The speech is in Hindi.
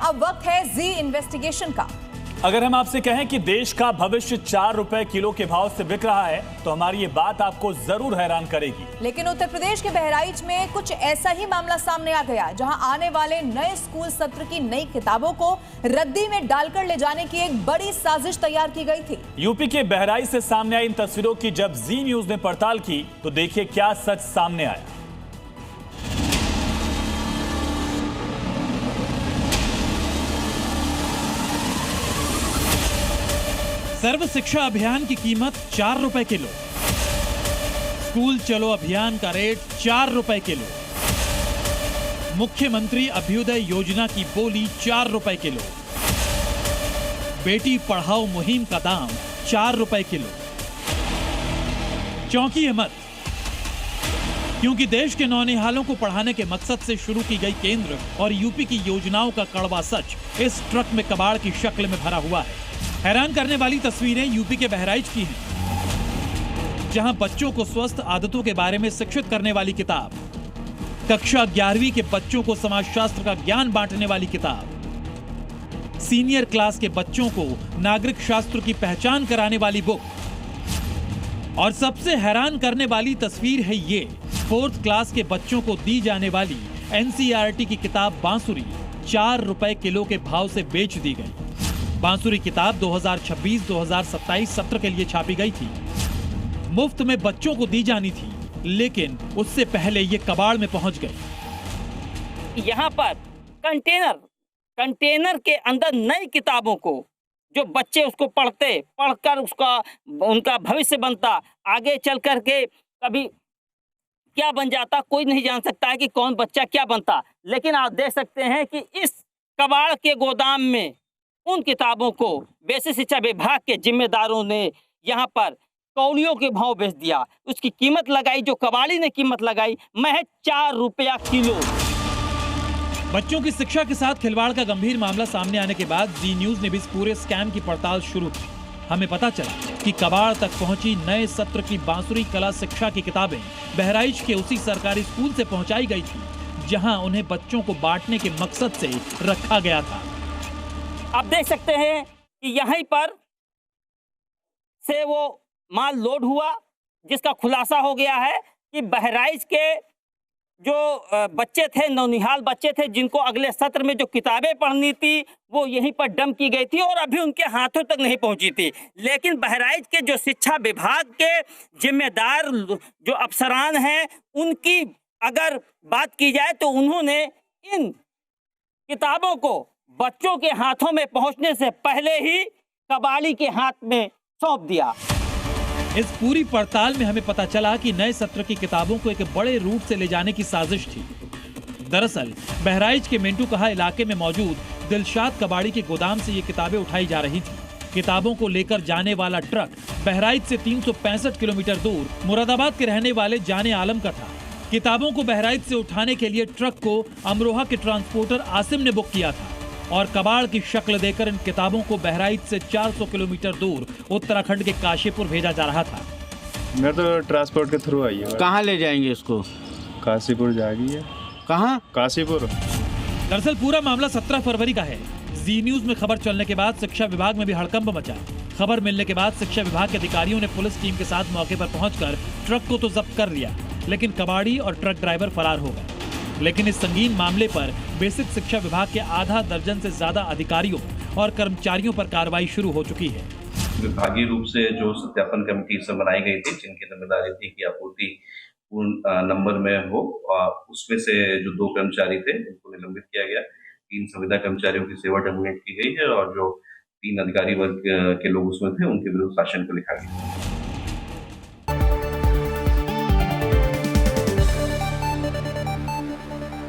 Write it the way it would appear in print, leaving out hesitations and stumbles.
अब वक्त है जी इन्वेस्टिगेशन का। अगर हम आपसे कहें कि देश का भविष्य 4 रुपए किलो के भाव से बिक रहा है तो हमारी ये बात आपको जरूर हैरान करेगी। लेकिन उत्तर प्रदेश के बहराइच में कुछ ऐसा ही मामला सामने आ गया, जहां आने वाले नए स्कूल सत्र की नई किताबों को रद्दी में डालकर ले जाने की एक बड़ी साजिश तैयार की गई थी। यूपी के बहराइच से सामने आई इन तस्वीरों की जब जी न्यूज ने पड़ताल की तो देखिए क्या सच सामने आया। सर्व शिक्षा अभियान की कीमत 4 रुपए किलो। स्कूल चलो अभियान का रेट 4 रुपए किलो। मुख्यमंत्री अभ्युदय योजना की बोली 4 रुपए किलो। बेटी पढ़ाओ मुहिम का दाम 4 रुपए किलो। चौंकिए मत, क्योंकि देश के नौनिहालों को पढ़ाने के मकसद से शुरू की गई केंद्र और यूपी की योजनाओं का कड़वा सच इस ट्रक में कबाड़ की शक्ल में भरा हुआ है। हैरान करने वाली तस्वीरें यूपी के बहराइच की हैं, जहां बच्चों को स्वस्थ आदतों के बारे में शिक्षित करने वाली किताब, कक्षा 11वीं के बच्चों को समाजशास्त्र का ज्ञान बांटने वाली किताब, सीनियर क्लास के बच्चों को नागरिक शास्त्र की पहचान कराने वाली बुक, और सबसे हैरान करने वाली तस्वीर है ये 4th क्लास के बच्चों को दी जाने वाली एनसीईआरटी की किताब बांसुरी 4 रुपए किलो के भाव से बेच दी गई। बांसुरी किताब 2026-2027 सत्र के लिए छापी गई थी। मुफ्त में बच्चों को दी जानी थी, लेकिन उससे पहले ये कबाड़ में पहुंच गई। यहाँ पर कंटेनर के अंदर नई किताबों को जो बच्चे उसको पढ़कर उनका भविष्य बनता, आगे चल करके कभी क्या बन जाता कोई नहीं जान सकता है कि कौन बच्चा क्या बनता। लेकिन आप देख सकते हैं कि इस कबाड़ के गोदाम में उन किताबों को बेसिक शिक्षा विभाग के जिम्मेदारों ने यहाँ पर कौड़ियों के भाव बेच दिया। उसकी कीमत लगाई, जो कबाड़ी ने कीमत लगाई, महज 4 रुपया किलो। बच्चों की शिक्षा के साथ खिलवाड़ का गंभीर मामला सामने आने के बाद जी न्यूज ने भी इस पूरे स्कैम की पड़ताल शुरू की। हमें पता चला कि कबाड़ तक पहुंची नए सत्र की बांसुरी कला शिक्षा की किताबें बहराइच के उसी सरकारी स्कूल से पहुंचाई गई थी, जहां उन्हें बच्चों को बांटने के मकसद से रखा गया था। आप देख सकते हैं कि यहीं पर से वो माल लोड हुआ, जिसका खुलासा हो गया है कि बहराइच के जो बच्चे थे, नौनिहाल बच्चे थे, जिनको अगले सत्र में जो किताबें पढ़नी थी वो यहीं पर डंप की गई थी और अभी उनके हाथों तक नहीं पहुंची थी। लेकिन बहराइच के जो शिक्षा विभाग के जिम्मेदार जो अफसरान हैं, उनकी अगर बात की जाए तो उन्होंने इन किताबों को बच्चों के हाथों में पहुंचने से पहले ही कबाड़ी के हाथ में सौंप दिया। इस पूरी पड़ताल में हमें पता चला कि नए सत्र की किताबों को एक बड़े रूट से ले जाने की साजिश थी। दरअसल बहराइच के मिंटू कहा इलाके में मौजूद दिलशाद कबाड़ी के गोदाम से ये किताबें उठाई जा रही थी। किताबों को लेकर जाने वाला ट्रक बहराइच से 365 किलोमीटर दूर मुरादाबाद के रहने वाले जाने आलम का था। किताबों को बहराइच से उठाने के लिए ट्रक को अमरोहा के ट्रांसपोर्टर आसिम ने बुक किया था और कबाड़ की शक्ल देकर इन किताबों को बहराइच से 400 किलोमीटर दूर उत्तराखंड के काशीपुर भेजा जा रहा था। मैं तो ट्रांसपोर्ट के थ्रू आई है। कहाँ ले जाएंगे इसको? काशीपुर जाएगी है। कहाँ? काशीपुर। दरअसल पूरा मामला 17 फरवरी का है। जी न्यूज में खबर चलने के बाद शिक्षा विभाग में भी हड़कंप मचा। खबर मिलने के बाद शिक्षा विभाग के अधिकारियों ने पुलिस टीम के साथ मौके पर पहुंचकर ट्रक को तो जब्त कर लिया, लेकिन कबाड़ी और ट्रक ड्राइवर फरार हो गए। लेकिन इस संगीन मामले पर बेसिक शिक्षा विभाग के आधा दर्जन से ज्यादा अधिकारियों और कर्मचारियों पर कार्रवाई शुरू हो चुकी है। विभागीय रूप से जो सत्यापन कमेटी से बनाई गई थी, जिनकी जिम्मेदारी थी कि आपूर्ति पूर्ण नंबर में हो, उसमें से जो 2 कर्मचारी थे उनको निलंबित किया गया। 3 संविदा कर्मचारियों की सेवा टर्मिनेट की गई है और जो 3 अधिकारी वर्ग के लोग उसमें थे उनके विरुद्ध शासन को लिखा गया।